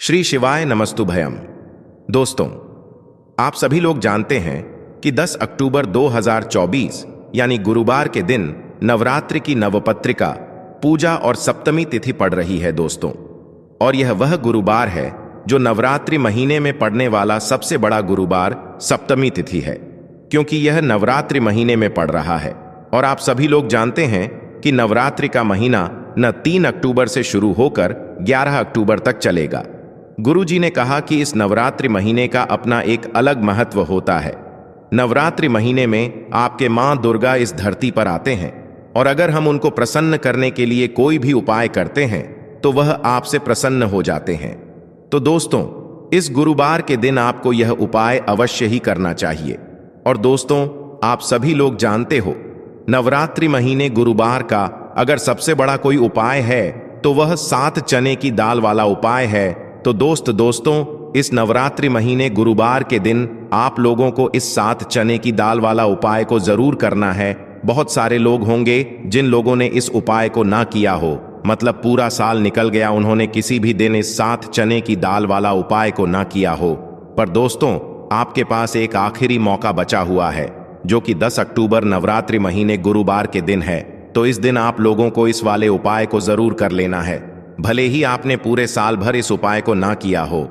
श्री शिवाय नमस्तुभयम। दोस्तों, आप सभी लोग जानते हैं कि 10 अक्टूबर 2024 यानी गुरुवार के दिन नवरात्रि की नवपत्रिका पूजा और सप्तमी तिथि पड़ रही है दोस्तों। और यह वह गुरुवार है जो नवरात्रि महीने में पड़ने वाला सबसे बड़ा गुरुवार सप्तमी तिथि है, क्योंकि यह नवरात्रि महीने में पड़ रहा है। और आप सभी लोग जानते हैं कि नवरात्रि का महीना न 3 अक्टूबर से शुरू होकर 11 अक्टूबर तक चलेगा। गुरुजी ने कहा कि इस नवरात्रि महीने का अपना एक अलग महत्व होता है। नवरात्रि महीने में आपके मां दुर्गा इस धरती पर आते हैं, और अगर हम उनको प्रसन्न करने के लिए कोई भी उपाय करते हैं तो वह आपसे प्रसन्न हो जाते हैं। तो दोस्तों, इस गुरुवार के दिन आपको यह उपाय अवश्य ही करना चाहिए। और दोस्तों, आप सभी लोग जानते हो, नवरात्रि महीने गुरुवार का अगर सबसे बड़ा कोई उपाय है तो वह 7 चने की दाल वाला उपाय है। तो दोस्तों, इस नवरात्रि महीने गुरुवार के दिन आप लोगों को इस 7 चने की दाल वाला उपाय को जरूर करना है। बहुत सारे लोग होंगे जिन लोगों ने इस उपाय को ना किया हो, मतलब पूरा साल निकल गया, उन्होंने किसी भी दिन इस 7 चने की दाल वाला उपाय को ना किया हो। पर दोस्तों, आपके पास एक आखिरी मौका बचा हुआ है, जो कि 10 अक्टूबर नवरात्रि महीने गुरुवार के दिन है। तो इस दिन आप लोगों को इस वाले उपाय को जरूर कर लेना है, भले ही आपने पूरे साल भर इस उपाय को ना किया हो।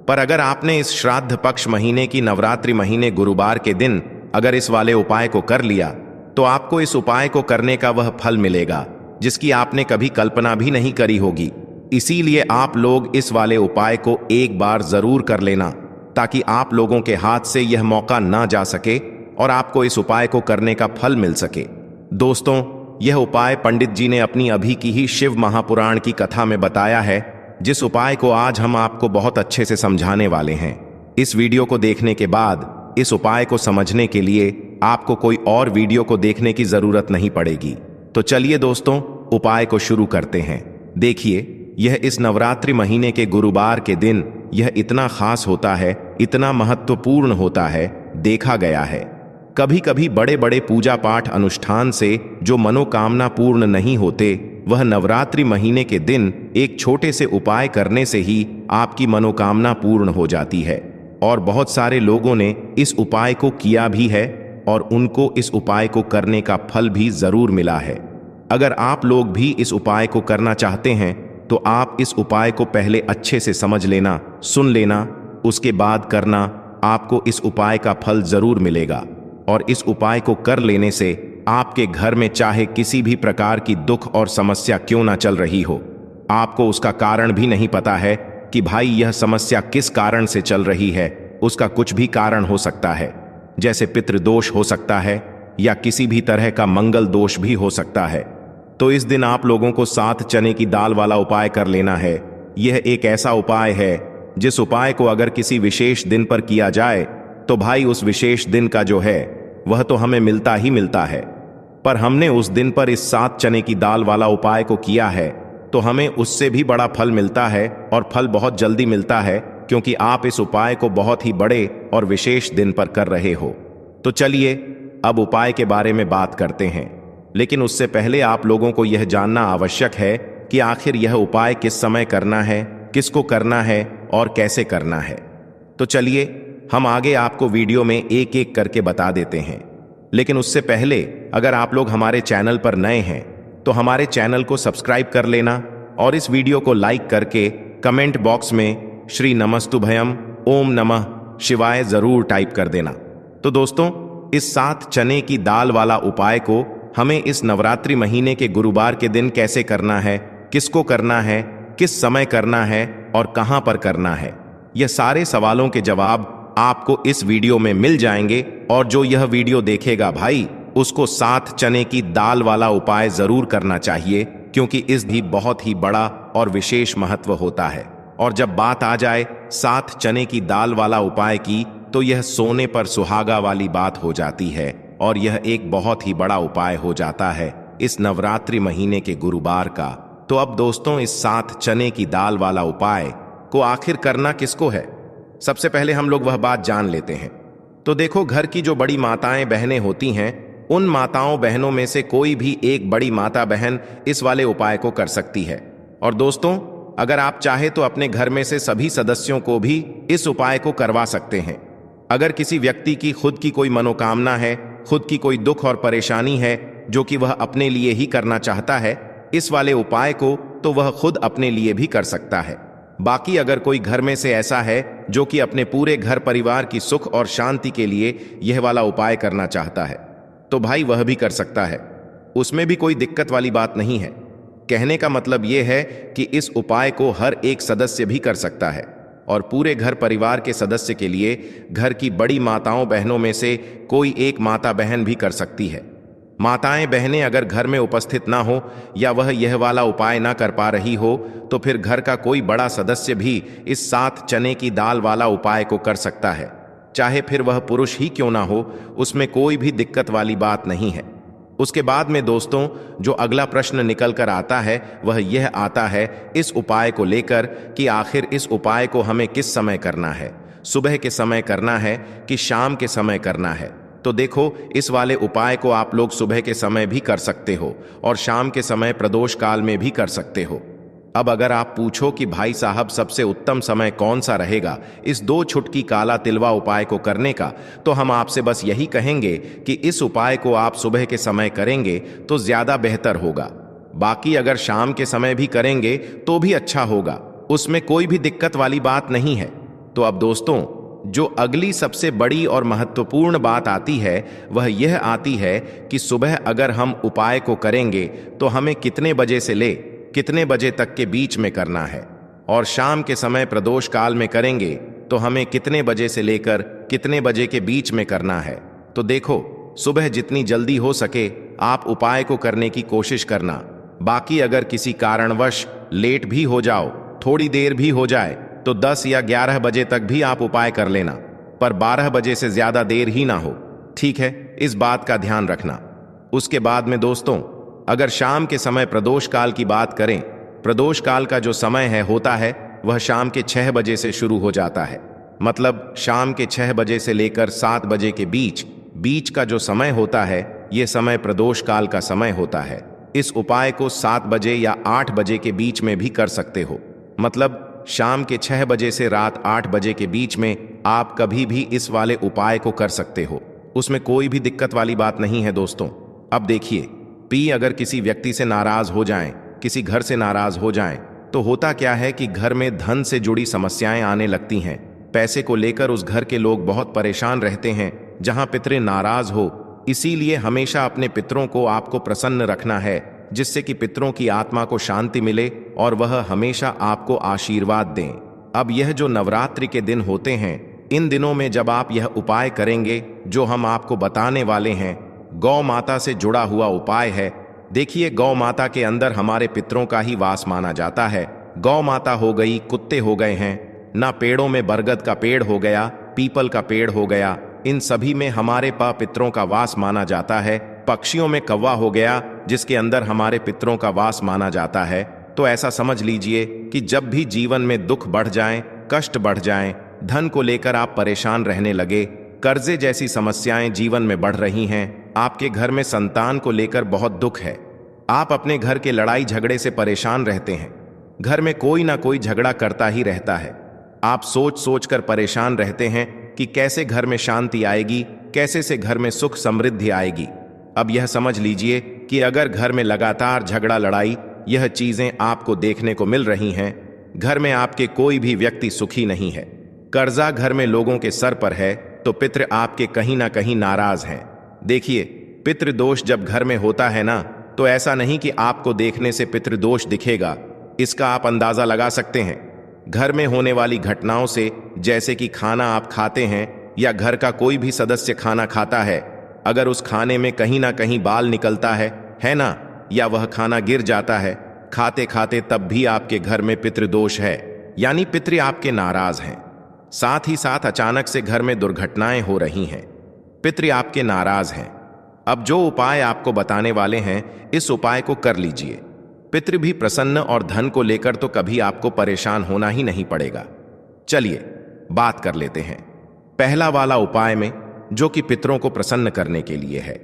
पर अगर आपने इस श्राद्ध पक्ष महीने की नवरात्रि महीने गुरुवार के दिन अगर इस वाले उपाय को कर लिया, तो आपको इस उपाय को करने का वह फल मिलेगा जिसकी आपने कभी कल्पना भी नहीं करी होगी। इसीलिए आप लोग इस वाले उपाय को एक बार जरूर कर लेना, ताकि आप लोगों के हाथ से यह मौका ना जा सके और आपको इस उपाय को करने का फल मिल सके। दोस्तों, यह उपाय पंडित जी ने अपनी अभी की ही शिव महापुराण की कथा में बताया है, जिस उपाय को आज हम आपको बहुत अच्छे से समझाने वाले हैं। इस वीडियो को देखने के बाद इस उपाय को समझने के लिए आपको कोई और वीडियो को देखने की जरूरत नहीं पड़ेगी। तो चलिए दोस्तों, उपाय को शुरू करते हैं। देखिए, यह इस नवरात्रि महीने के गुरुवार के दिन यह इतना खास होता है, इतना महत्वपूर्ण होता है। देखा गया है कभी कभी बड़े बड़े पूजा पाठ अनुष्ठान से जो मनोकामना पूर्ण नहीं होते, वह नवरात्रि महीने के दिन एक छोटे से उपाय करने से ही आपकी मनोकामना पूर्ण हो जाती है। और बहुत सारे लोगों ने इस उपाय को किया भी है और उनको इस उपाय को करने का फल भी जरूर मिला है। अगर आप लोग भी इस उपाय को करना चाहते हैं तो आप इस उपाय को पहले अच्छे से समझ लेना, सुन लेना, उसके बाद करना। आपको इस उपाय का फल जरूर मिलेगा। और इस उपाय को कर लेने से आपके घर में चाहे किसी भी प्रकार की दुख और समस्या क्यों ना चल रही हो, आपको उसका कारण भी नहीं पता है कि भाई यह समस्या किस कारण से चल रही है, उसका कुछ भी कारण हो सकता है। जैसे पितृदोष हो सकता है या किसी भी तरह का मंगल दोष भी हो सकता है। तो इस दिन आप लोगों को 7 चने की दाल वाला उपाय कर लेना है। यह एक ऐसा उपाय है जिस उपाय को अगर किसी विशेष दिन पर किया जाए तो भाई उस विशेष दिन का जो है वह तो हमें मिलता ही मिलता है। पर हमने उस दिन पर इस 7 चने की दाल वाला उपाय को किया है तो हमें उससे भी बड़ा फल मिलता है, और फल बहुत जल्दी मिलता है, क्योंकि आप इस उपाय को बहुत ही बड़े और विशेष दिन पर कर रहे हो। तो चलिए अब उपाय के बारे में बात करते हैं। लेकिन उससे पहले आप लोगों को यह जानना आवश्यक है कि आखिर यह उपाय किस समय करना है, किसको करना है और कैसे करना है। तो चलिए हम आगे आपको वीडियो में एक एक करके बता देते हैं। लेकिन उससे पहले अगर आप लोग हमारे चैनल पर नए हैं तो हमारे चैनल को सब्सक्राइब कर लेना, और इस वीडियो को लाइक करके कमेंट बॉक्स में श्री नमस्तुभयम ओम नमः शिवाय जरूर टाइप कर देना। तो दोस्तों, इस 7 चने की दाल वाला उपाय को हमें इस नवरात्रि महीने के गुरुवार के दिन कैसे करना है, किसको करना है, किस समय करना है और कहां पर करना है, यह सारे सवालों के जवाब आपको इस वीडियो में मिल जाएंगे। और जो यह वीडियो देखेगा भाई, उसको 7 चने की दाल वाला उपाय जरूर करना चाहिए, क्योंकि इस भी बहुत ही बड़ा और विशेष महत्व होता है। और जब बात आ जाए 7 चने की दाल वाला उपाय की, तो यह सोने पर सुहागा वाली बात हो जाती है, और यह एक बहुत ही बड़ा उपाय हो जाता है इस नवरात्रि महीने के गुरुवार का। तो अब दोस्तों, इस 7 चने की दाल वाला उपाय को आखिर करना किसको है, सबसे पहले हम लोग वह बात जान लेते हैं। तो देखो, घर की जो बड़ी माताएं बहनें होती हैं, उन माताओं बहनों में से कोई भी एक बड़ी माता बहन इस वाले उपाय को कर सकती है। और दोस्तों, अगर आप चाहे तो अपने घर में से सभी सदस्यों को भी इस उपाय को करवा सकते हैं। अगर किसी व्यक्ति की खुद की कोई मनोकामना है, खुद की कोई दुख और परेशानी है जो कि वह अपने लिए ही करना चाहता है इस वाले उपाय को, तो वह खुद अपने लिए भी कर सकता है। बाकी अगर कोई घर में से ऐसा है जो कि अपने पूरे घर परिवार की सुख और शांति के लिए यह वाला उपाय करना चाहता है, तो भाई वह भी कर सकता है, उसमें भी कोई दिक्कत वाली बात नहीं है। कहने का मतलब यह है कि इस उपाय को हर एक सदस्य भी कर सकता है और पूरे घर परिवार के सदस्य के लिए घर की बड़ी माताओं बहनों में से कोई एक माता बहन भी कर सकती है। माताएं बहनें अगर घर में उपस्थित ना हो या वह यह वाला उपाय ना कर पा रही हो, तो फिर घर का कोई बड़ा सदस्य भी इस 7 चने की दाल वाला उपाय को कर सकता है, चाहे फिर वह पुरुष ही क्यों ना हो, उसमें कोई भी दिक्कत वाली बात नहीं है। उसके बाद में दोस्तों जो अगला प्रश्न निकल कर आता है वह यह आता है इस उपाय को लेकर कि आखिर इस उपाय को हमें किस समय करना है, सुबह के समय करना है कि शाम के समय करना है। तो देखो, इस वाले उपाय को आप लोग सुबह के समय भी कर सकते हो और शाम के समय प्रदोष काल में भी कर सकते हो। अब अगर आप पूछो कि भाई साहब सबसे उत्तम समय कौन सा रहेगा इस 2 छुटकी काला तिलवा उपाय को करने का, तो हम आपसे बस यही कहेंगे कि इस उपाय को आप सुबह के समय करेंगे तो ज्यादा बेहतर होगा। बाकी अगर शाम के समय भी करेंगे तो भी अच्छा होगा, उसमें कोई भी दिक्कत वाली बात नहीं है। तो अब दोस्तों जो अगली सबसे बड़ी और महत्वपूर्ण बात आती है वह यह आती है कि सुबह अगर हम उपाय को करेंगे तो हमें कितने बजे से ले कितने बजे तक के बीच में करना है, और शाम के समय प्रदोष काल में करेंगे तो हमें कितने बजे से लेकर कितने बजे के बीच में करना है। तो देखो, सुबह जितनी जल्दी हो सके आप उपाय को करने की कोशिश करना। बाकी अगर किसी कारणवश लेट भी हो जाओ, थोड़ी देर भी हो जाए, तो 10 या 11 बजे तक भी आप उपाय कर लेना, पर 12 बजे से ज्यादा देर ही ना हो, ठीक है? इस बात का ध्यान रखना। उसके बाद में दोस्तों अगर शाम के समय प्रदोष काल की बात करें, प्रदोष काल का जो समय है होता है वह शाम के 6 बजे से शुरू हो जाता है। मतलब शाम के 6 बजे से लेकर 7 बजे के बीच का जो समय होता है यह समय प्रदोष काल का समय होता है। इस उपाय को 7 बजे या 8 बजे के बीच में भी कर सकते हो। मतलब शाम के 6 बजे से रात 8 बजे के बीच में आप कभी भी इस वाले उपाय को कर सकते हो, उसमें कोई भी दिक्कत वाली बात नहीं है दोस्तों। अब देखिए, अगर किसी व्यक्ति से नाराज हो जाएं, किसी घर से नाराज हो जाएं, तो होता क्या है कि घर में धन से जुड़ी समस्याएं आने लगती हैं। पैसे को लेकर उस घर के लोग बहुत परेशान रहते हैं जहां पितरे नाराज हो। इसीलिए हमेशा अपने पितरों को आपको प्रसन्न रखना है, जिससे कि पितरों की आत्मा को शांति मिले और वह हमेशा आपको आशीर्वाद दें। अब यह जो नवरात्रि के दिन होते हैं, इन दिनों में जब आप यह उपाय करेंगे जो हम आपको बताने वाले हैं, गौ माता से जुड़ा हुआ उपाय है। देखिए, गौ माता के अंदर हमारे पितरों का ही वास माना जाता है। गौ माता हो गई, कुत्ते हो गए हैं ना, पेड़ों में बरगद का पेड़ हो गया, पीपल का पेड़ हो गया, इन सभी में हमारे पितरों का वास माना जाता है। पक्षियों में कौवा हो गया जिसके अंदर हमारे पितरों का वास माना जाता है। तो ऐसा समझ लीजिए कि जब भी जीवन में दुख बढ़ जाएं, कष्ट बढ़ जाएं, धन को लेकर आप परेशान रहने लगे, कर्जे जैसी समस्याएं जीवन में बढ़ रही हैं, आपके घर में संतान को लेकर बहुत दुख है, आप अपने घर के लड़ाई झगड़े से परेशान रहते हैं, घर में कोई ना कोई झगड़ा करता ही रहता है, आप सोच सोच कर परेशान रहते हैं कि कैसे घर में शांति आएगी, कैसे से घर में सुख समृद्धि आएगी। अब यह समझ लीजिए कि अगर घर में लगातार झगड़ा लड़ाई यह चीजें आपको देखने को मिल रही हैं, घर में आपके कोई भी व्यक्ति सुखी नहीं है, कर्जा घर में लोगों के सर पर है, तो पितृ आपके कहीं ना कहीं नाराज हैं। देखिए, पितृदोष जब घर में होता है ना, तो ऐसा नहीं कि आपको देखने से पितृदोष दिखेगा, इसका आप अंदाजा लगा सकते हैं घर में होने वाली घटनाओं से। जैसे कि खाना आप खाते हैं या घर का कोई भी सदस्य खाना खाता है, अगर उस खाने में कहीं ना कहीं बाल निकलता है ना, या वह खाना गिर जाता है खाते खाते, तब भी आपके घर में पितृदोष है, यानी पितृ आपके नाराज हैं। साथ ही साथ अचानक से घर में दुर्घटनाएं हो रही हैं, पितृ आपके नाराज हैं। अब जो उपाय आपको बताने वाले हैं, इस उपाय को कर लीजिए, पितृ भी प्रसन्न और धन को लेकर तो कभी आपको परेशान होना ही नहीं पड़ेगा। चलिए बात कर लेते हैं पहला वाला उपाय में, जो कि पितरों को प्रसन्न करने के लिए है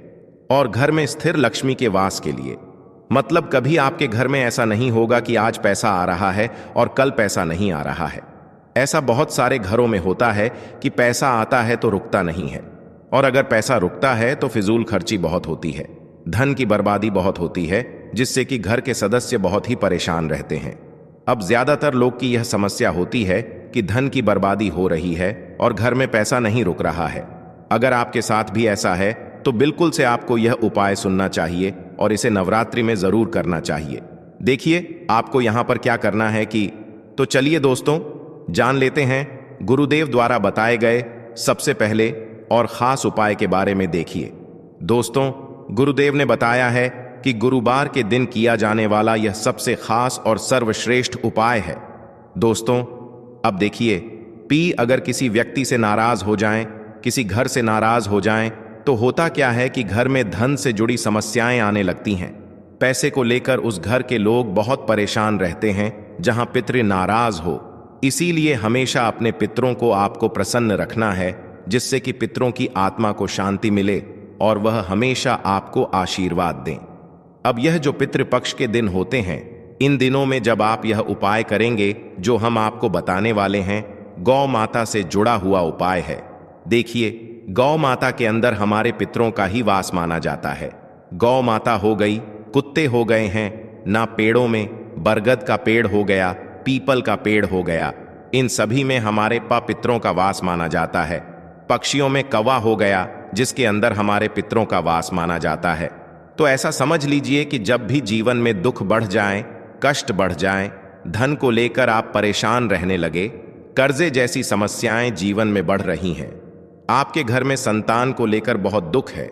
और घर में स्थिर लक्ष्मी के वास के लिए। मतलब कभी आपके घर में ऐसा नहीं होगा कि आज पैसा आ रहा है और कल पैसा नहीं आ रहा है। ऐसा बहुत सारे घरों में होता है कि पैसा आता है तो रुकता नहीं है, और अगर पैसा रुकता है तो फिजूल खर्ची बहुत होती है, धन की बर्बादी बहुत होती है, जिससे कि घर के सदस्य बहुत ही परेशान रहते हैं। अब ज्यादातर लोग की यह समस्या होती है कि धन की बर्बादी हो रही है और घर में पैसा नहीं रुक रहा है। अगर आपके साथ भी ऐसा है तो बिल्कुल से आपको यह उपाय सुनना चाहिए और इसे नवरात्रि में जरूर करना चाहिए। देखिए आपको यहां पर क्या करना है कि, तो चलिए दोस्तों जान लेते हैं गुरुदेव द्वारा बताए गए सबसे पहले और खास उपाय के बारे में। देखिए दोस्तों, गुरुदेव ने बताया है कि गुरुवार के दिन किया जाने वाला यह सबसे खास और सर्वश्रेष्ठ उपाय है। दोस्तों अब देखिए, अगर किसी व्यक्ति से नाराज हो जाएं, किसी घर से नाराज हो जाएं, तो होता क्या है कि घर में धन से जुड़ी समस्याएं आने लगती हैं। पैसे को लेकर उस घर के लोग बहुत परेशान रहते हैं जहां पितृ नाराज हो। इसीलिए हमेशा अपने पितरों को आपको प्रसन्न रखना है, जिससे कि पितरों की आत्मा को शांति मिले और वह हमेशा आपको आशीर्वाद दें। अब यह जो पितृपक्ष के दिन होते हैं, इन दिनों में जब आप यह उपाय करेंगे जो हम आपको बताने वाले हैं, गौ माता से जुड़ा हुआ उपाय है। देखिए गौ माता के अंदर हमारे पितरों का ही वास माना जाता है। गौ माता हो गई, कुत्ते हो गए हैं ना, पेड़ों में बरगद का पेड़ हो गया, पीपल का पेड़ हो गया, इन सभी में हमारे पितरों का वास माना जाता है। पक्षियों में कौवा हो गया, जिसके अंदर हमारे पितरों का वास माना जाता है। तो ऐसा समझ लीजिए कि जब भी जीवन में दुख बढ़ जाए, कष्ट बढ़ जाए, धन को लेकर आप परेशान रहने लगे, कर्जे जैसी समस्याएं जीवन में बढ़ रही हैं, आपके घर में संतान को लेकर बहुत दुख है,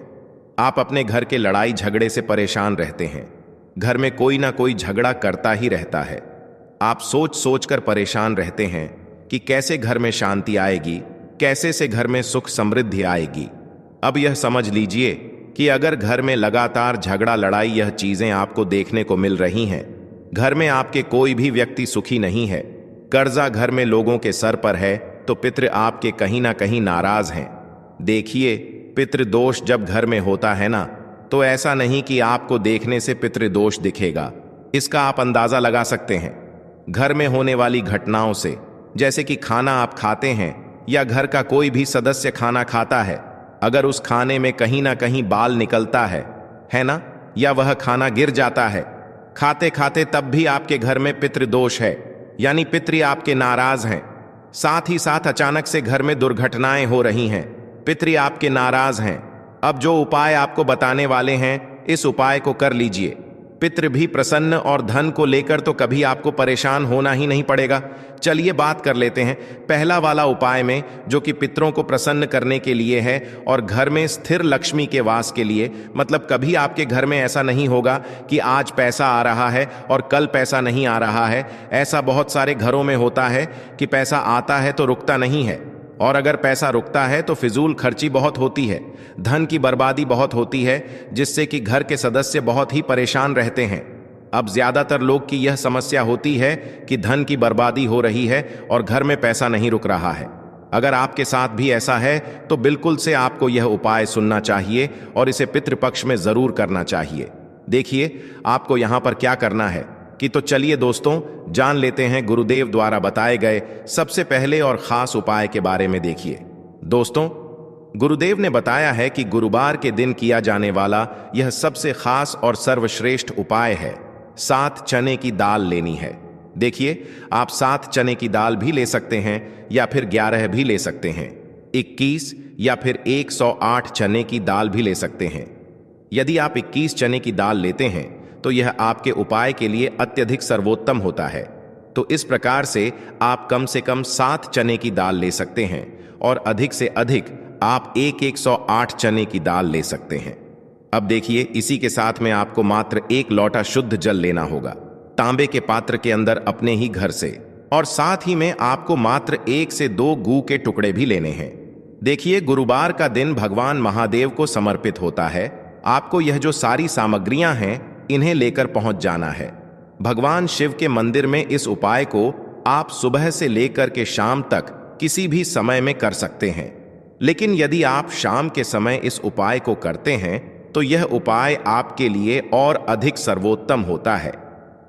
आप अपने घर के लड़ाई झगड़े से परेशान रहते हैं, घर में कोई ना कोई झगड़ा करता ही रहता है, आप सोच सोच कर परेशान रहते हैं कि कैसे घर में शांति आएगी, कैसे से घर में सुख समृद्धि आएगी। अब यह समझ लीजिए कि अगर घर में लगातार झगड़ा लड़ाई यह चीजें आपको देखने को मिल रही हैं, घर में आपके कोई भी व्यक्ति सुखी नहीं है, कर्जा घर में लोगों के सर पर है, तो पितृ आपके कहीं ना कहीं नाराज हैं। देखिए पितृदोष जब घर में होता है ना, तो ऐसा नहीं कि आपको देखने से पितृदोष दिखेगा, इसका आप अंदाजा लगा सकते हैं घर में होने वाली घटनाओं से। जैसे कि खाना आप खाते हैं या घर का कोई भी सदस्य खाना खाता है, अगर उस खाने में कहीं ना कहीं बाल निकलता है ना, या वह खाना गिर जाता है खाते खाते, तब भी आपके घर में पितृदोष है, यानी पितृ आपके नाराज हैं। साथ ही साथ अचानक से घर में दुर्घटनाएं हो रही हैं, पितृ आपके नाराज हैं। अब जो उपाय आपको बताने वाले हैं, इस उपाय को कर लीजिए, पितृ भी प्रसन्न और धन को लेकर तो कभी आपको परेशान होना ही नहीं पड़ेगा। चलिए बात कर लेते हैं पहला वाला उपाय में, जो कि पितरों को प्रसन्न करने के लिए है और घर में स्थिर लक्ष्मी के वास के लिए। मतलब कभी आपके घर में ऐसा नहीं होगा कि आज पैसा आ रहा है और कल पैसा नहीं आ रहा है। ऐसा बहुत सारे घरों में होता है कि पैसा आता है तो रुकता नहीं है, और अगर पैसा रुकता है तो फिजूल खर्ची बहुत होती है, धन की बर्बादी बहुत होती है, जिससे कि घर के सदस्य बहुत ही परेशान रहते हैं। अब ज्यादातर लोग की यह समस्या होती है कि धन की बर्बादी हो रही है और घर में पैसा नहीं रुक रहा है। अगर आपके साथ भी ऐसा है तो बिल्कुल से आपको यह उपाय सुनना चाहिए और इसे पितृपक्ष में जरूर करना चाहिए। देखिए आपको यहां पर क्या करना है कि, तो चलिए दोस्तों जान लेते हैं गुरुदेव द्वारा बताए गए सबसे पहले और खास उपाय के बारे में। देखिए दोस्तों, गुरुदेव ने बताया है कि गुरुवार के दिन किया जाने वाला यह सबसे खास और सर्वश्रेष्ठ उपाय है। 7 चने की दाल लेनी है। देखिए आप 7 चने की दाल भी ले सकते हैं या फिर 11 भी ले सकते हैं, 21 या फिर 108 चने की दाल भी ले सकते हैं। यदि आप 21 चने की दाल लेते हैं तो यह आपके उपाय के लिए अत्यधिक सर्वोत्तम होता है। तो इस प्रकार से आप कम से कम 7 चने की दाल ले सकते हैं और अधिक से अधिक आप 108 चने की दाल ले सकते हैं। अब देखिए इसी के साथ में आपको मात्र 1 लोटा शुद्ध जल लेना होगा, तांबे के पात्र के अंदर अपने ही घर से, और साथ ही में आपको मात्र 1 से 2 गू के टुकड़े भी लेने हैं। देखिए गुरुवार का दिन भगवान महादेव को समर्पित होता है। आपको यह जो सारी सामग्रियां हैं इन्हें लेकर पहुंच जाना है भगवान शिव के मंदिर में। इस उपाय को आप सुबह से लेकर के शाम तक किसी भी समय में कर सकते हैं, लेकिन यदि आप शाम के समय इस उपाय को करते हैं तो यह उपाय आपके लिए और अधिक सर्वोत्तम होता है।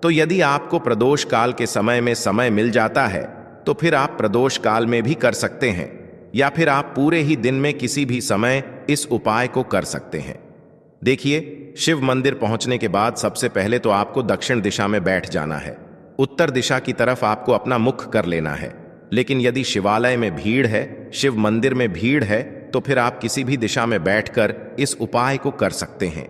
तो यदि आपको प्रदोष काल के समय में समय मिल जाता है तो फिर आप प्रदोष काल में भी कर सकते हैं, या फिर आप पूरे ही दिन में किसी भी समय इस उपाय को कर सकते हैं। देखिए, शिव मंदिर पहुंचने के बाद सबसे पहले तो आपको दक्षिण दिशा में बैठ जाना है। उत्तर दिशा की तरफ आपको अपना मुख कर लेना है। लेकिन यदि शिवालय में भीड़ है, शिव मंदिर में भीड़ है, तो फिर आप किसी भी दिशा में बैठकर इस उपाय को कर सकते हैं।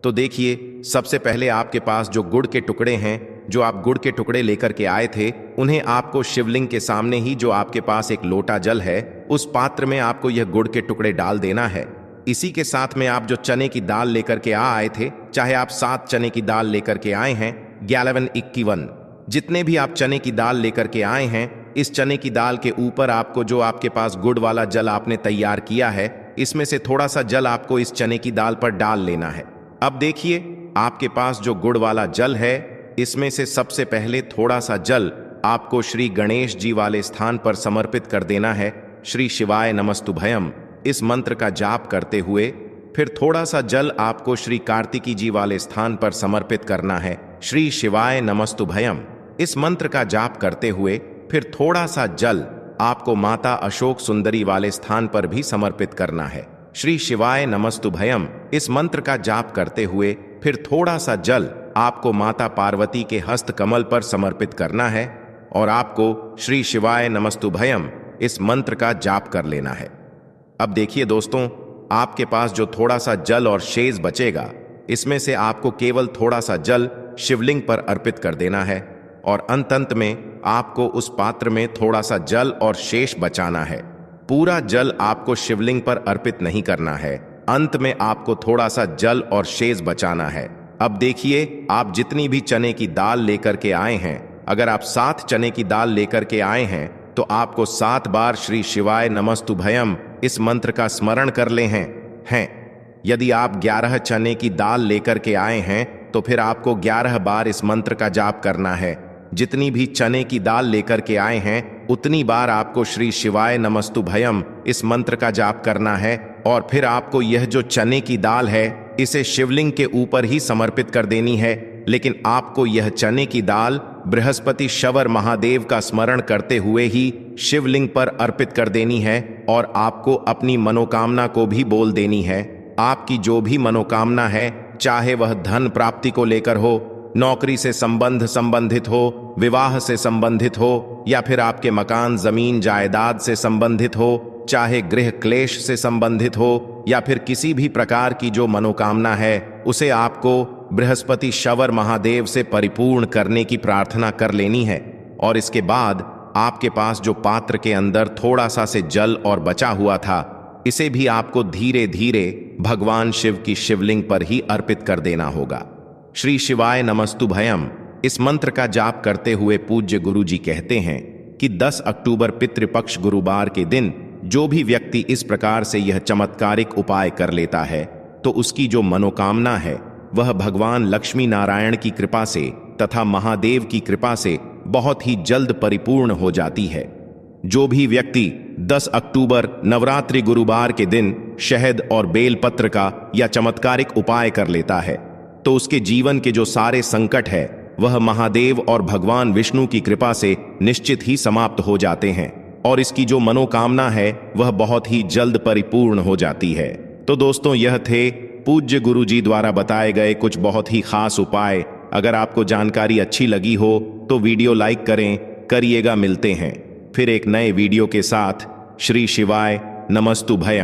तो देखिए, सबसे पहले आपके पास जो गुड़ के टुकड़े हैं, जो आप गुड़ के टुकड़े लेकर के आए थे, उन्हें आपको शिवलिंग के सामने ही जो आपके पास एक लोटा जल है, उस पात्र में आपको यह गुड़ के टुकड़े डाल देना है। इसी के साथ में आप जो चने की दाल लेकर के आए थे, चाहे आप 7 चने की दाल लेकर के आए हैं, 11 21, जितने भी आप चने की दाल लेकर के आए हैं, इस चने की दाल के ऊपर आपको जो आपके पास गुड़ वाला जल आपने तैयार किया है, इसमें से थोड़ा सा जल आपको इस चने की दाल पर डाल लेना है। अब देखिए, आपके पास जो गुड़ वाला जल है, इसमें से सबसे पहले थोड़ा सा जल आपको श्री गणेश जी वाले स्थान पर समर्पित कर देना है। श्री शिवाय नमस्तुभयम इस मंत्र का जाप करते हुए फिर थोड़ा सा जल आपको श्री कार्तिकी जी वाले स्थान पर समर्पित करना है। श्री शिवाय नमस्तुभयम इस मंत्र का जाप करते हुए फिर थोड़ा सा जल आपको माता अशोक सुंदरी वाले स्थान पर भी समर्पित करना है। श्री शिवाय नमस्तुभयम इस मंत्र का जाप करते हुए फिर थोड़ा सा जल आपको माता पार्वती के हस्त कमल पर समर्पित करना है और आपको श्री शिवाय नमस्तुभयम इस मंत्र का जाप कर लेना है। अब देखिए दोस्तों, आपके पास जो थोड़ा सा जल और शेष बचेगा, इसमें से आपको केवल थोड़ा सा जल शिवलिंग पर अर्पित कर देना है और अंत में आपको उस पात्र में थोड़ा सा जल और शेष बचाना है। पूरा जल आपको शिवलिंग पर अर्पित नहीं करना है, अंत में आपको थोड़ा सा जल और शेष बचाना है। अब देखिए, आप जितनी भी चने की दाल लेकर के आए हैं, अगर आप 7 चने की दाल लेकर के आए हैं तो आपको 7 बार श्री शिवाय नमस्तुभयम इस मंत्र का स्मरण कर ले हैं। यदि आप 11 चने की दाल लेकर के आए हैं तो फिर आपको 11 बार इस मंत्र का जाप करना है। जितनी भी चने की दाल लेकर के आए हैं, उतनी बार आपको श्री शिवाय नमस्तुभयम इस मंत्र का जाप करना है और फिर आपको यह जो चने की दाल है, इसे शिवलिंग के ऊपर ही समर्पित कर देनी है। लेकिन आपको यह चने की दाल बृहस्पति शवर महादेव का स्मरण करते हुए ही शिवलिंग पर अर्पित कर देनी है और आपको अपनी मनोकामना को भी बोल देनी है। आपकी जो भी मनोकामना है, चाहे वह धन प्राप्ति को लेकर हो, नौकरी से संबंधित हो, विवाह से संबंधित हो, या फिर आपके मकान जमीन जायदाद से संबंधित हो, चाहे गृह क्लेश से संबंधित हो, या फिर किसी भी प्रकार की जो मनोकामना है, उसे आपको बृहस्पति शवर महादेव से परिपूर्ण करने की प्रार्थना कर लेनी है। और इसके बाद आपके पास जो पात्र के अंदर थोड़ा सा से जल और बचा हुआ था, इसे भी आपको धीरे धीरे भगवान शिव की शिवलिंग पर ही अर्पित कर देना होगा। श्री शिवाय नमस्तुभयम इस मंत्र का जाप करते हुए पूज्य गुरु जी कहते हैं कि 10 अक्टूबर पितृपक्ष गुरुवार के दिन जो भी व्यक्ति इस प्रकार से यह चमत्कारिक उपाय कर लेता है, तो उसकी जो मनोकामना है वह भगवान लक्ष्मी नारायण की कृपा से तथा महादेव की कृपा से बहुत ही जल्द परिपूर्ण हो जाती है। जो भी व्यक्ति 10 अक्टूबर नवरात्रि गुरुवार के दिन शहद और बेलपत्र का या चमत्कारिक उपाय कर लेता है, तो उसके जीवन के जो सारे संकट है वह महादेव और भगवान विष्णु की कृपा से निश्चित ही समाप्त हो जाते हैं और इसकी जो मनोकामना है वह बहुत ही जल्द परिपूर्ण हो जाती है। तो दोस्तों, यह थे पूज्य गुरु जी द्वारा बताए गए कुछ बहुत ही खास उपाय। अगर आपको जानकारी अच्छी लगी हो तो वीडियो लाइक करिएगा। मिलते हैं फिर एक नए वीडियो के साथ। श्री शिवाय नमस्तुभयम।